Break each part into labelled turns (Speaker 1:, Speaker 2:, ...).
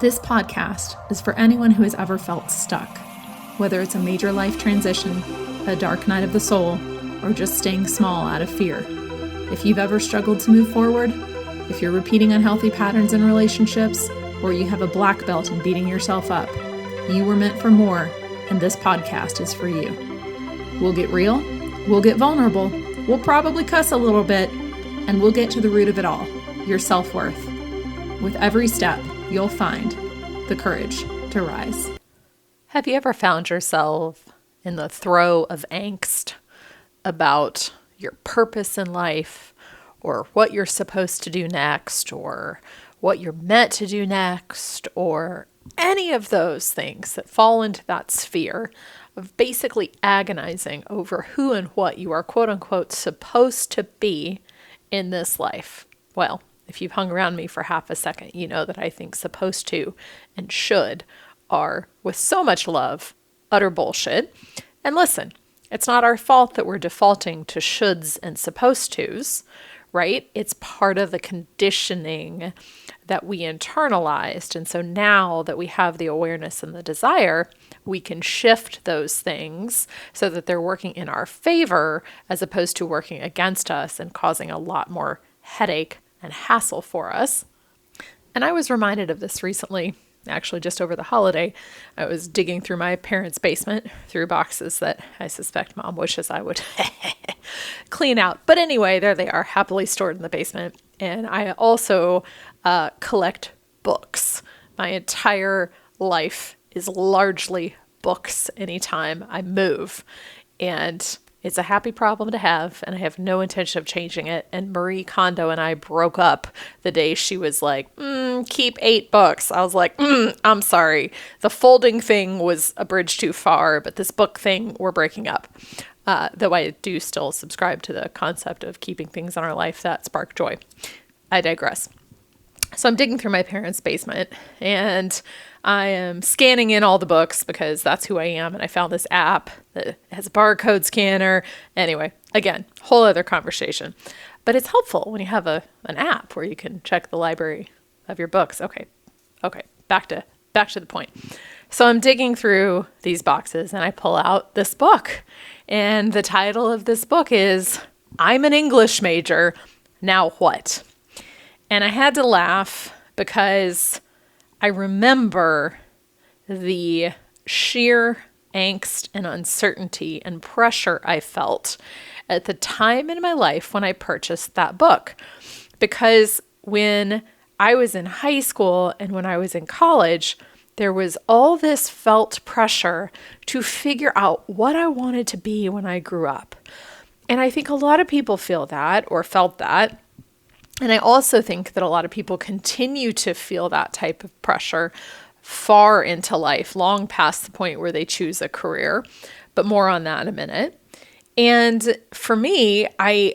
Speaker 1: This podcast is for anyone who has ever felt stuck, whether it's a major life transition, a dark night of the soul, or just staying small out of fear. If you've ever struggled to move forward, if you're repeating unhealthy patterns in relationships, or you have a black belt in beating yourself up, you were meant for more, and this podcast is for you. We'll get real, we'll get vulnerable, we'll probably cuss a little bit, and we'll get to the root of it all, your self-worth. With every step, you'll find the courage to rise.
Speaker 2: Have you ever found yourself in the throe of angst about your purpose in life, or what you're supposed to do next, or what you're meant to do next, or any of those things that fall into that sphere of basically agonizing over who and what you are quote unquote supposed to be in this life? Well, if you've hung around me for half a second, you know that I think supposed to and should are, with so much love, utter bullshit. And listen, it's not our fault that we're defaulting to shoulds and supposed tos, right? It's part of the conditioning that we internalized. And so now that we have the awareness and the desire, we can shift those things so that they're working in our favor as opposed to working against us and causing a lot more headache and hassle for us. And I was reminded of this recently, actually just over the holiday. I was digging through my parents' basement through boxes that I suspect Mom wishes I would clean out. But anyway, there they are, happily stored in the basement. And I also collect books. My entire life is largely books anytime I move. And it's a happy problem to have, and I have no intention of changing it. And Marie Kondo and I broke up the day she was like, keep 8 books. I was like, I'm sorry. The folding thing was a bridge too far, but this book thing, we're breaking up. Though I do still subscribe to the concept of keeping things in our life that spark joy. I digress. So I'm digging through my parents' basement, and I am scanning in all the books because that's who I am. And I found this app that has a barcode scanner. Anyway, again, whole other conversation. But it's helpful when you have an app where you can check the library of your books. Okay, back to the point. So I'm digging through these boxes and I pull out this book. And the title of this book is I'm an English major, now what? And I had to laugh because I remember the sheer angst and uncertainty and pressure I felt at the time in my life when I purchased that book. Because when I was in high school and when I was in college, there was all this felt pressure to figure out what I wanted to be when I grew up. And I think a lot of people feel that or felt that. And I also think that a lot of people continue to feel that type of pressure far into life, long past the point where they choose a career, but more on that in a minute. And for me, I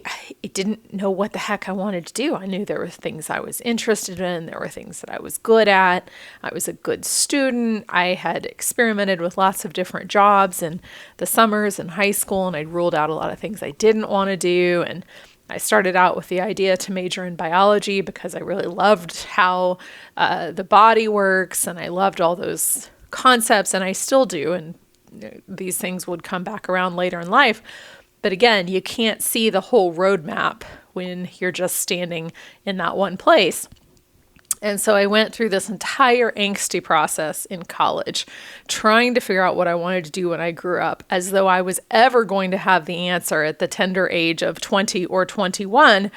Speaker 2: didn't know what the heck I wanted to do. I knew there were things I was interested in. There were things that I was good at. I was a good student. I had experimented with lots of different jobs in the summers in high school, and I'd ruled out a lot of things I didn't want to do. And I started out with the idea to major in biology because I really loved how the body works, and I loved all those concepts, and I still do, and these things would come back around later in life. But again, you can't see the whole roadmap when you're just standing in that one place. And so I went through this entire angsty process in college, trying to figure out what I wanted to do when I grew up, as though I was ever going to have the answer at the tender age of 20 or 21.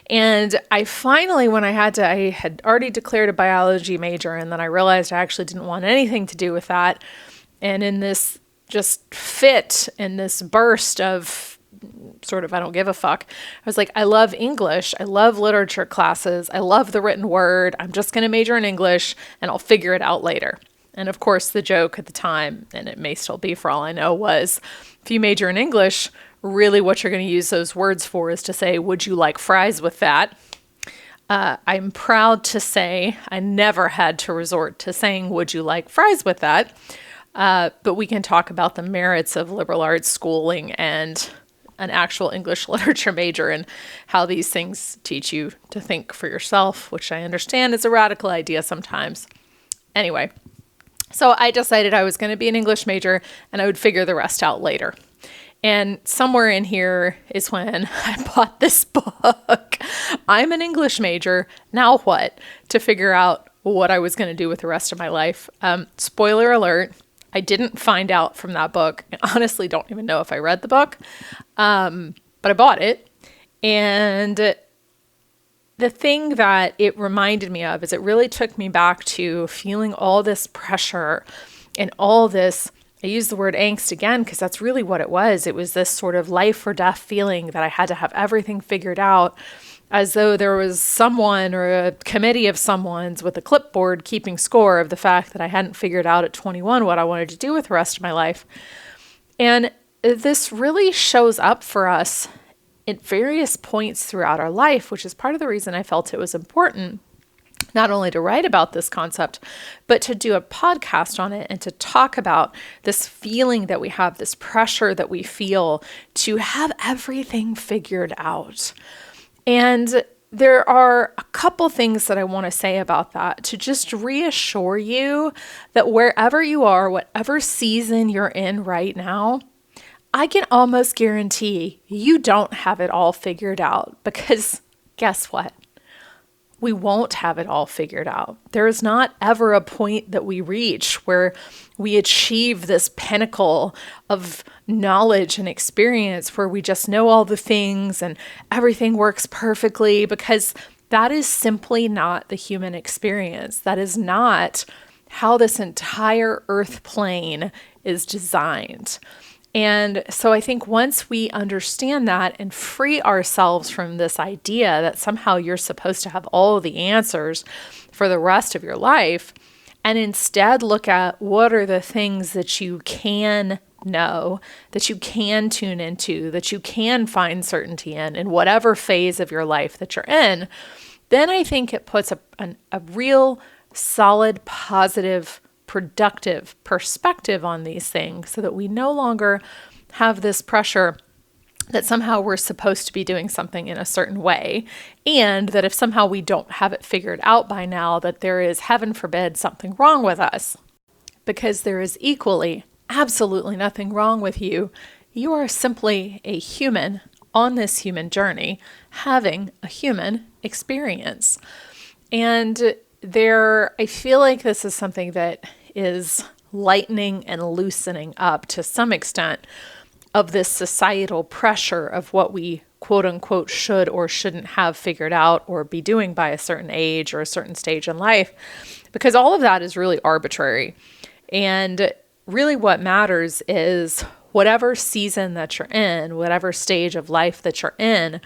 Speaker 2: And I finally, I had already declared a biology major, and then I realized I actually didn't want anything to do with that. And in this just fit, in this burst of sort of, I don't give a fuck, I was like, I love English. I love literature classes. I love the written word. I'm just going to major in English and I'll figure it out later. And of course, the joke at the time, and it may still be for all I know, was if you major in English, really what you're going to use those words for is to say, would you like fries with that? I'm proud to say I never had to resort to saying, would you like fries with that? But we can talk about the merits of liberal arts schooling and an actual English literature major and how these things teach you to think for yourself, which I understand is a radical idea sometimes. Anyway, so I decided I was going to be an English major and I would figure the rest out later. And somewhere in here is when I bought this book. I'm an English major. Now what? To figure out what I was going to do with the rest of my life. Spoiler alert, I didn't find out from that book. I honestly don't even know if I read the book, but I bought it. And the thing that it reminded me of is it really took me back to feeling all this pressure and all this, I use the word angst again because that's really what it was. It was this sort of life or death feeling that I had to have everything figured out, as though there was someone or a committee of someone's with a clipboard keeping score of the fact that I hadn't figured out at 21 what I wanted to do with the rest of my life. And this really shows up for us at various points throughout our life, which is part of the reason I felt it was important not only to write about this concept, but to do a podcast on it and to talk about this feeling that we have, this pressure that we feel to have everything figured out. And there are a couple things that I want to say about that to just reassure you that wherever you are, whatever season you're in right now, I can almost guarantee you don't have it all figured out, because guess what? We won't have it all figured out. There is not ever a point that we reach where we achieve this pinnacle of knowledge and experience where we just know all the things and everything works perfectly, because that is simply not the human experience. That is not how this entire earth plane is designed. And so I think once we understand that and free ourselves from this idea that somehow you're supposed to have all of the answers for the rest of your life, and instead look at what are the things that you can know, that you can tune into, that you can find certainty in whatever phase of your life that you're in, then I think it puts a real solid, positive, productive perspective on these things, so that we no longer have this pressure that somehow we're supposed to be doing something in a certain way, and that if somehow we don't have it figured out by now, that there is, heaven forbid, something wrong with us. Because there is equally absolutely nothing wrong with you. You are simply a human on this human journey, having a human experience. And I feel like this is something that is lightening and loosening up to some extent of this societal pressure of what we quote unquote should or shouldn't have figured out or be doing by a certain age or a certain stage in life, because all of that is really arbitrary. And really what matters is whatever season that you're in, whatever stage of life that you're in,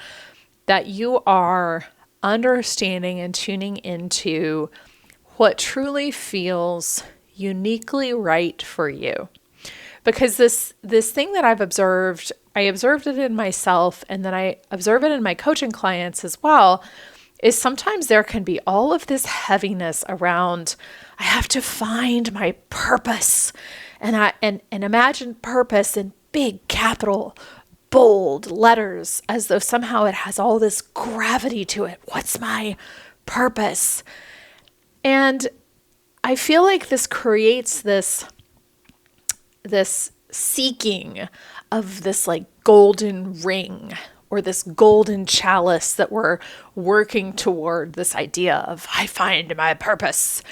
Speaker 2: that you are understanding and tuning into what truly feels uniquely right for you. Because this thing that I've observed, I observed it in myself, and then I observe it in my coaching clients as well, is sometimes there can be all of this heaviness around, I have to find my purpose. And imagine purpose in big capital bold letters, as though somehow it has all this gravity to it. What's my purpose? And I feel like this creates this seeking of this like golden ring or this golden chalice that we're working toward, this idea of I find my purpose.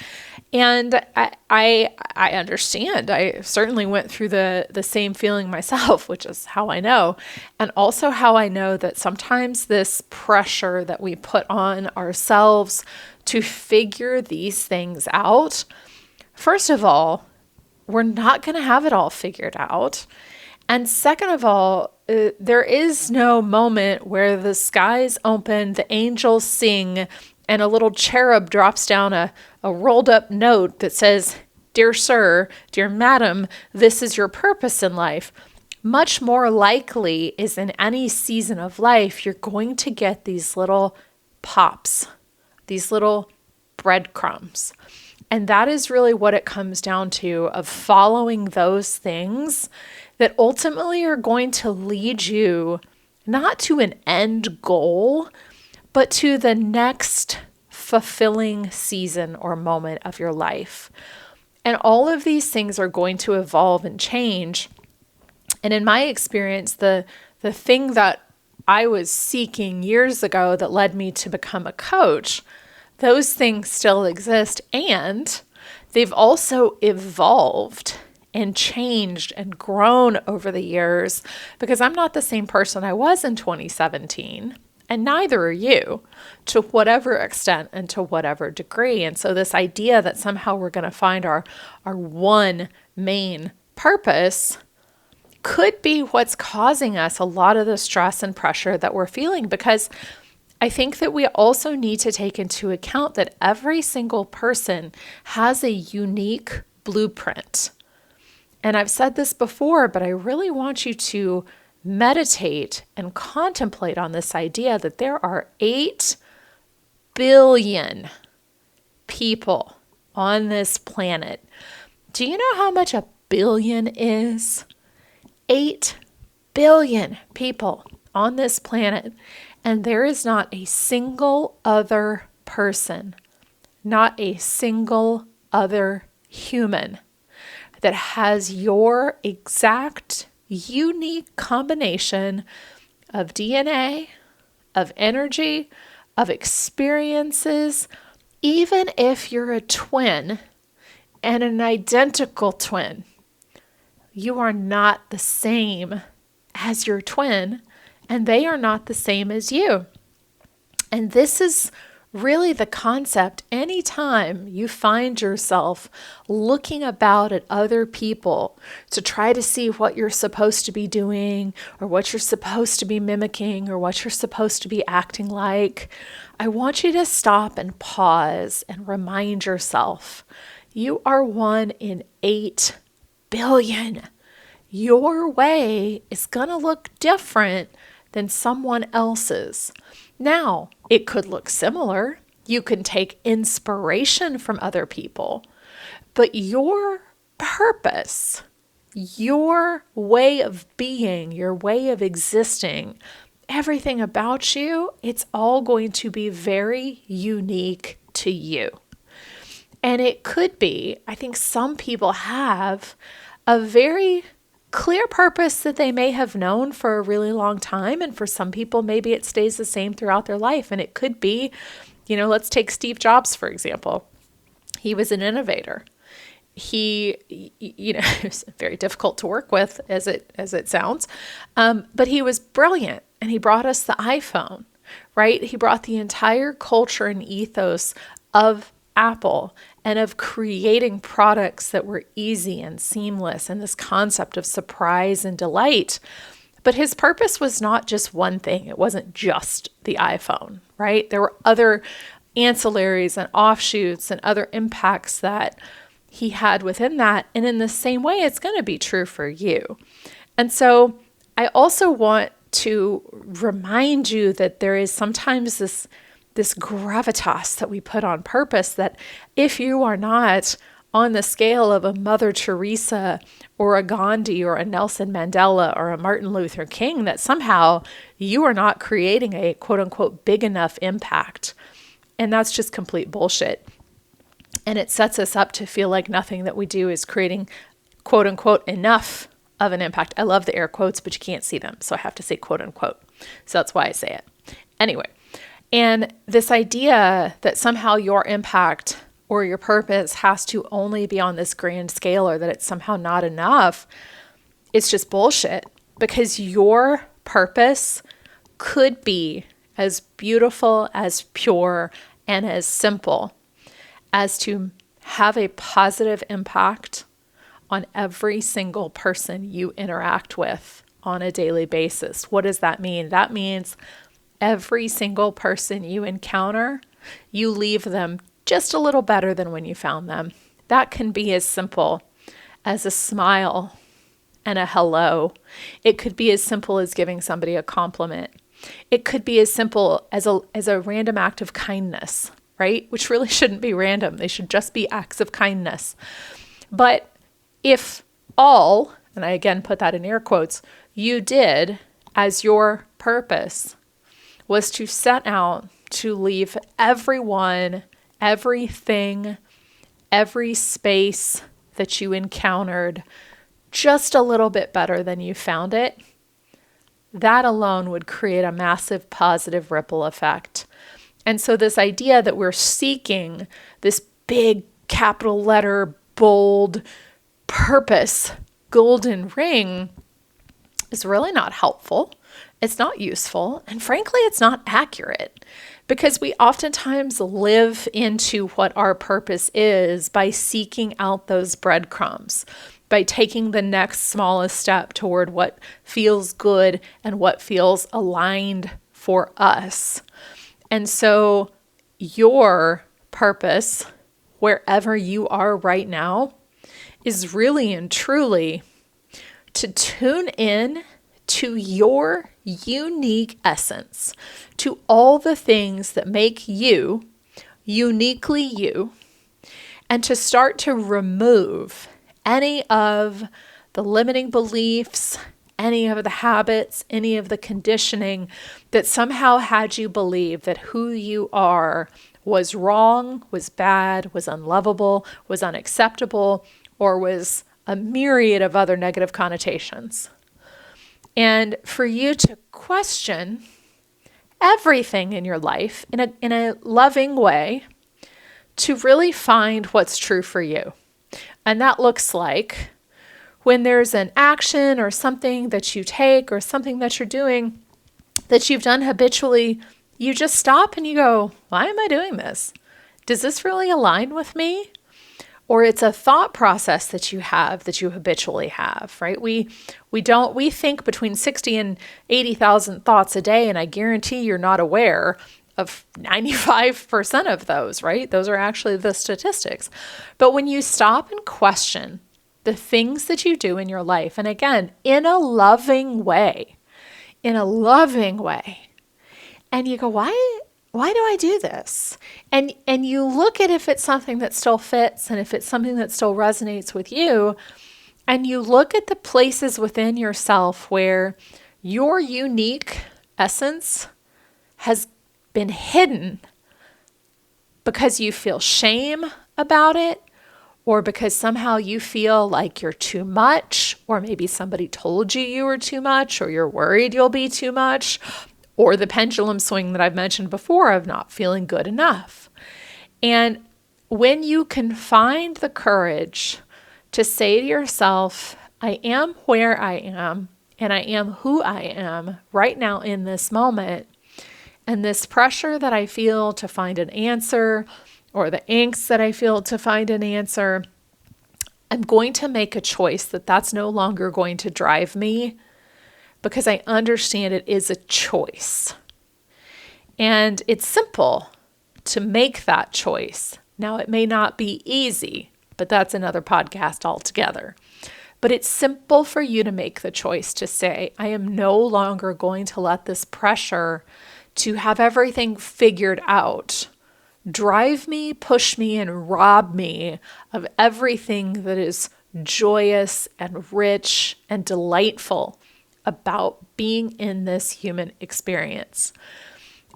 Speaker 2: And I understand. I certainly went through the same feeling myself, which is how I know. And also how I know that sometimes this pressure that we put on ourselves to figure these things out, first of all, we're not going to have it all figured out. And second of all, there is no moment where the skies open, the angels sing, and a little cherub drops down a rolled up note that says, "Dear sir, dear madam, this is your purpose in life." Much more likely is in any season of life, you're going to get these little pops, these little breadcrumbs. And that is really what it comes down to, of following those things that ultimately are going to lead you not to an end goal, but to the next fulfilling season or moment of your life. And all of these things are going to evolve and change. And in my experience, the thing that I was seeking years ago that led me to become a coach, those things still exist, and they've also evolved and changed and grown over the years, because I'm not the same person I was in 2017, and neither are you, to whatever extent and to whatever degree. And so this idea that somehow we're going to find our one main purpose could be what's causing us a lot of the stress and pressure that we're feeling, because I think that we also need to take into account that every single person has a unique blueprint. And I've said this before, but I really want you to meditate and contemplate on this idea that there are 8 billion people on this planet. Do you know how much a billion is? 8 billion people on this planet, and there is not a single other person, not a single other human that has your exact unique combination of DNA, of energy, of experiences. Even if you're a twin and an identical twin, you are not the same as your twin, and they are not the same as you. And this is really the concept. Anytime you find yourself looking about at other people to try to see what you're supposed to be doing, or what you're supposed to be mimicking, or what you're supposed to be acting like, I want you to stop and pause and remind yourself, you are one in 8 billion. Your way is going to look different than someone else's. Now, it could look similar. You can take inspiration from other people, but your purpose, your way of being, your way of existing, everything about you, it's all going to be very unique to you. And it could be, I think some people have a very clear purpose that they may have known for a really long time. And for some people, maybe it stays the same throughout their life. And it could be, let's take Steve Jobs, for example. He was an innovator. He, it was very difficult to work with as it sounds. But he was brilliant, and he brought us the iPhone, right? He brought the entire culture and ethos of Apple and of creating products that were easy and seamless, and this concept of surprise and delight. But his purpose was not just one thing. It wasn't just the iPhone, right? There were other ancillaries and offshoots and other impacts that he had within that. And in the same way, it's going to be true for you. And so I also want to remind you that there is sometimes this gravitas that we put on purpose, that if you are not on the scale of a Mother Teresa or a Gandhi or a Nelson Mandela or a Martin Luther King, that somehow you are not creating a quote unquote big enough impact. And that's just complete bullshit. And it sets us up to feel like nothing that we do is creating quote unquote enough of an impact. I love the air quotes, but you can't see them, so I have to say quote unquote. So that's why I say it. Anyway. And this idea that somehow your impact or your purpose has to only be on this grand scale, or that it's somehow not enough, it's just bullshit, because your purpose could be as beautiful, as pure, and as simple as to have a positive impact on every single person you interact with on a daily basis. What does that mean? That means every single person you encounter, you leave them just a little better than when you found them. That can be as simple as a smile and a hello. It could be as simple as giving somebody a compliment. It could be as simple as a random act of kindness, right? Which really shouldn't be random. They should just be acts of kindness. But if all, and I again put that in air quotes, you did as your purpose was to set out to leave everyone, everything, every space that you encountered just a little bit better than you found it, that alone would create a massive positive ripple effect. And so this idea that we're seeking this big capital letter, bold purpose, golden ring is really not helpful. It's not useful. And frankly, it's not accurate, because we oftentimes live into what our purpose is by seeking out those breadcrumbs, by taking the next smallest step toward what feels good and what feels aligned for us. And so your purpose, wherever you are right now, is really and truly to tune in to your unique essence, to all the things that make you uniquely you, and to start to remove any of the limiting beliefs, any of the habits, any of the conditioning that somehow had you believe that who you are was wrong, was bad, was unlovable, was unacceptable, or was a myriad of other negative connotations. And for you to question everything in your life in a loving way, to really find what's true for you. And that looks like when there's an action or something that you take or something that you're doing that you've done habitually, you just stop and you go, why am I doing this? Does this really align with me? Or it's a thought process that you have that you habitually have, right? We think between 60 and 80,000 thoughts a day, and I guarantee you're not aware of 95% of those, right? Those are actually the statistics. But when you stop and question the things that you do in your life, and again, in a loving way, and you go, why do I do this? And you look at if it's something that still fits and if it's something that still resonates with you, and you look at the places within yourself where your unique essence has been hidden because you feel shame about it, or because somehow you feel like you're too much, or maybe somebody told you were too much, or you're worried you'll be too much, or the pendulum swing that I've mentioned before of not feeling good enough. And when you can find the courage to say to yourself, I am where I am, and I am who I am right now in this moment, and this pressure that I feel to find an answer, or the angst that I feel to find an answer, I'm going to make a choice that that's no longer going to drive me, because I understand it is a choice. And it's simple to make that choice. Now, it may not be easy, but that's another podcast altogether. But it's simple for you to make the choice to say, I am no longer going to let this pressure to have everything figured out drive me, push me, and rob me of everything that is joyous and rich and delightful about being in this human experience.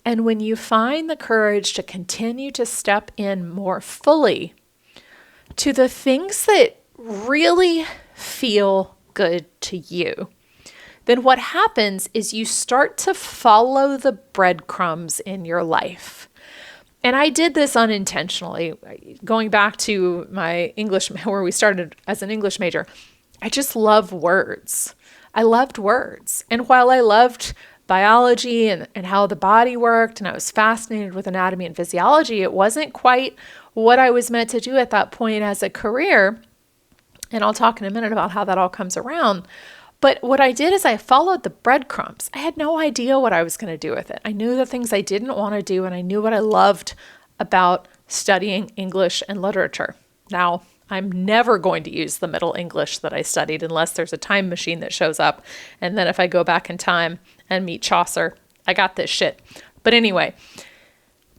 Speaker 2: And when you find the courage to continue to step in more fully to the things that really feel good to you, then what happens is you start to follow the breadcrumbs in your life. And I did this unintentionally. Going back to my English, where we started as an English major, I just love words. I loved words. And while I loved biology and how the body worked, and I was fascinated with anatomy and physiology, it wasn't quite what I was meant to do at that point as a career. And I'll talk in a minute about how that all comes around. But what I did is I followed the breadcrumbs. I had no idea what I was going to do with it. I knew the things I didn't want to do, and I knew what I loved about studying English and literature. Now, I'm never going to use the Middle English that I studied unless there's a time machine that shows up. And then if I go back in time and meet Chaucer, I got this shit. But anyway,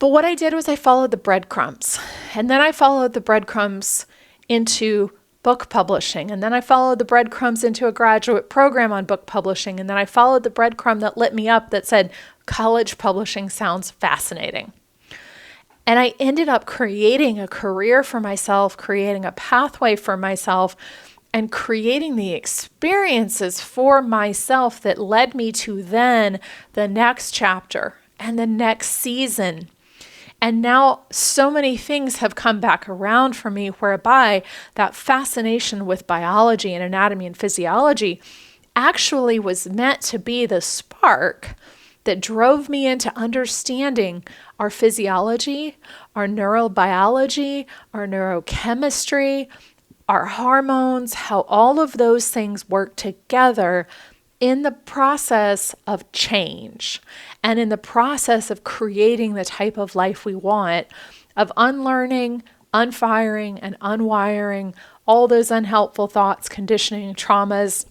Speaker 2: but what I did was I followed the breadcrumbs. And then I followed the breadcrumbs into book publishing. And then I followed the breadcrumbs into a graduate program on book publishing. And then I followed the breadcrumb that lit me up that said, college publishing sounds fascinating. And I ended up creating a career for myself, creating a pathway for myself, and creating the experiences for myself that led me to then the next chapter and the next season. And now so many things have come back around for me whereby that fascination with biology and anatomy and physiology actually was meant to be the spark that drove me into understanding our physiology, our neurobiology, our neurochemistry, our hormones, how all of those things work together in the process of change and in the process of creating the type of life we want, of unlearning, unfiring, and unwiring all those unhelpful thoughts, conditioning, traumas,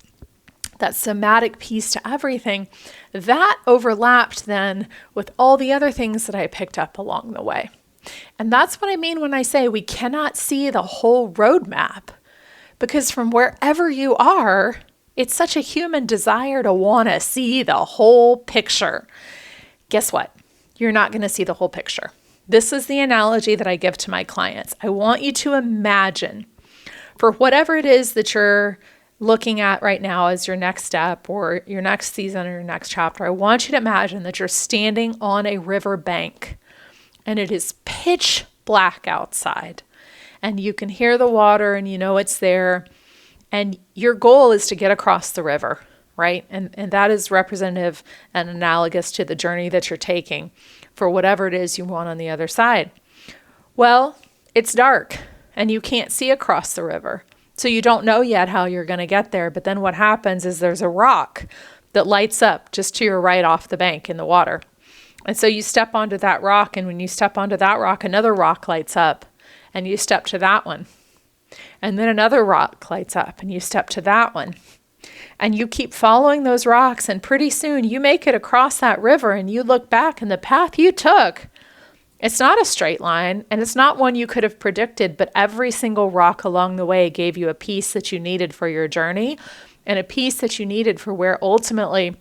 Speaker 2: that somatic piece to everything. That overlapped then with all the other things that I picked up along the way. And that's what I mean when I say we cannot see the whole roadmap, because from wherever you are, it's such a human desire to want to see the whole picture. Guess what? You're not going to see the whole picture. This is the analogy that I give to my clients. I want you to imagine for whatever it is that you're looking at right now as your next step or your next season or your next chapter, I want you to imagine that you're standing on a river bank and it is pitch black outside and you can hear the water and you know it's there. And your goal is to get across the river, right? And that is representative and analogous to the journey that you're taking for whatever it is you want on the other side. Well, it's dark and you can't see across the river. So you don't know yet how you're going to get there. But then what happens is there's a rock that lights up just to your right off the bank in the water. And so you step onto that rock. And when you step onto that rock, another rock lights up and you step to that one. And then another rock lights up and you step to that one. And you keep following those rocks. And pretty soon you make it across that river and you look back and the path you took, it's not a straight line and it's not one you could have predicted, but every single rock along the way gave you a piece that you needed for your journey and a piece that you needed for where ultimately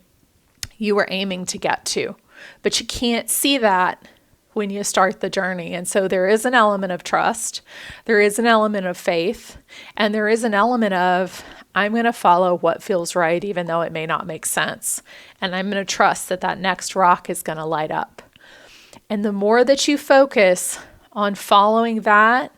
Speaker 2: you were aiming to get to. But you can't see that when you start the journey. And so there is an element of trust, there is an element of faith, and there is an element of, I'm going to follow what feels right, even though it may not make sense. And I'm going to trust that that next rock is going to light up. And the more that you focus on following that,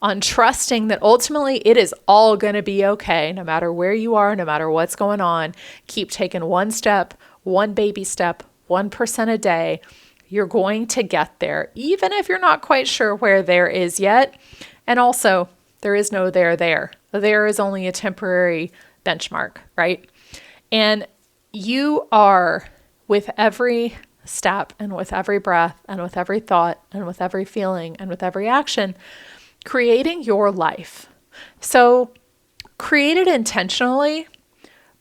Speaker 2: on trusting that ultimately it is all going to be okay, no matter where you are, no matter what's going on, keep taking one step, one baby step, 1% a day, you're going to get there, even if you're not quite sure where there is yet. And also, there is no there. There is only a temporary benchmark, right? And you are, with every step and with every breath and with every thought and with every feeling and with every action, creating your life. So create it intentionally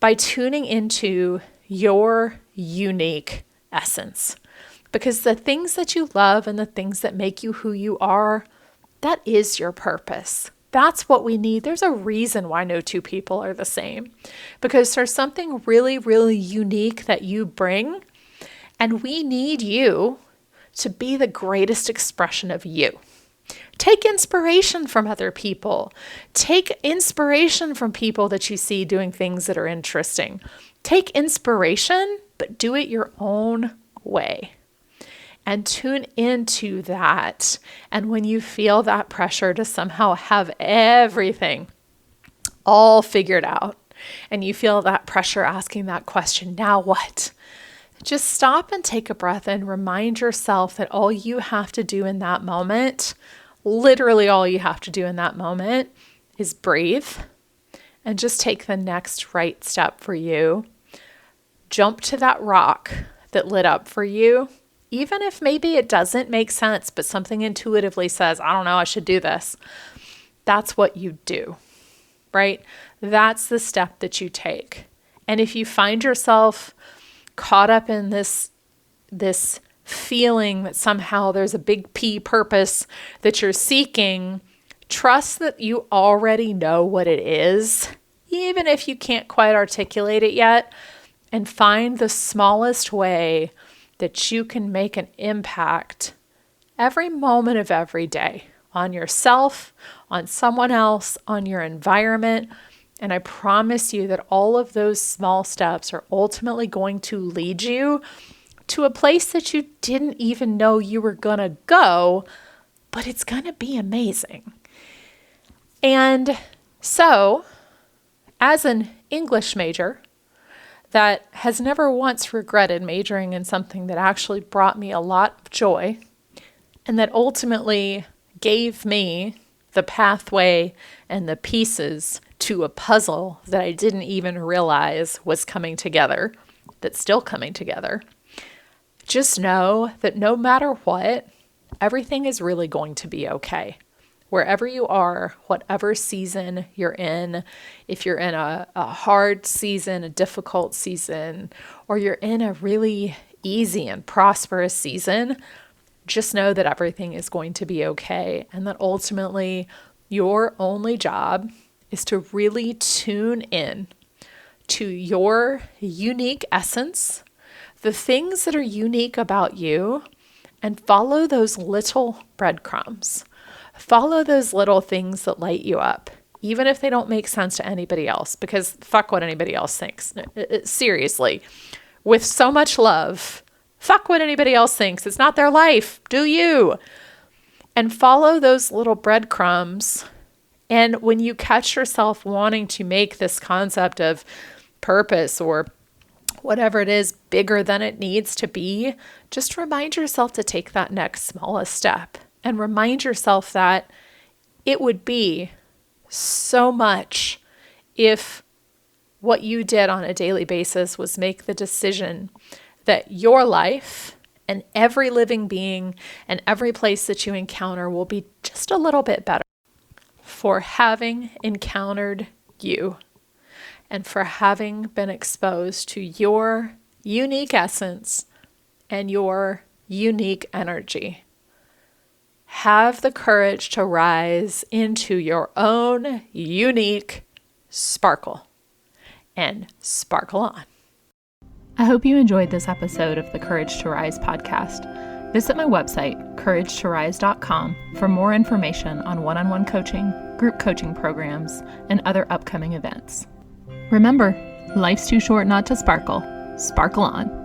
Speaker 2: by tuning into your unique essence. Because the things that you love and the things that make you who you are, that is your purpose. That's what we need. There's a reason why no two people are the same. Because there's something really, really unique that you bring. And we need you to be the greatest expression of you. Take inspiration from other people. Take inspiration from people that you see doing things that are interesting. Take inspiration, but do it your own way. And tune into that. And when you feel that pressure to somehow have everything all figured out, and you feel that pressure asking that question, now what? Just stop and take a breath and remind yourself that all you have to do in that moment, literally all you have to do in that moment, is breathe and just take the next right step for you. Jump to that rock that lit up for you. Even if maybe it doesn't make sense, but something intuitively says, I don't know, I should do this. That's what you do, right? That's the step that you take. And if you find yourself caught up in this feeling that somehow there's a big P purpose that you're seeking, Trust that you already know what it is, even if you can't quite articulate it yet, and find the smallest way that you can make an impact every moment of every day on yourself, on someone else, on your environment. And I promise you that all of those small steps are ultimately going to lead you to a place that you didn't even know you were going to go, but it's going to be amazing. And so, as an English major that has never once regretted majoring in something that actually brought me a lot of joy and that ultimately gave me the pathway and the pieces to a puzzle that I didn't even realize was coming together, that's still coming together, just know that no matter what, everything is really going to be okay. Wherever you are, whatever season you're in, if you're in a hard season, a difficult season, or you're in a really easy and prosperous season, just know that everything is going to be okay, and that ultimately your only job is to really tune in to your unique essence, the things that are unique about you, and follow those little breadcrumbs. Follow those little things that light you up, even if they don't make sense to anybody else, because fuck what anybody else thinks. Seriously, with so much love, fuck what anybody else thinks. It's not their life. Do you? And follow those little breadcrumbs. And when you catch yourself wanting to make this concept of purpose or whatever it is bigger than it needs to be, just remind yourself to take that next smallest step. And remind yourself that it would be so much if what you did on a daily basis was make the decision that your life and every living being and every place that you encounter will be just a little bit better for having encountered you and for having been exposed to your unique essence and your unique energy. Have the courage to rise into your own unique sparkle and sparkle on. I hope you enjoyed this episode of the Courage to Rise podcast. Visit my website, couragetorise.com, for more information on one-on-one coaching, group coaching programs, and other upcoming events. Remember, life's too short not to sparkle. Sparkle on.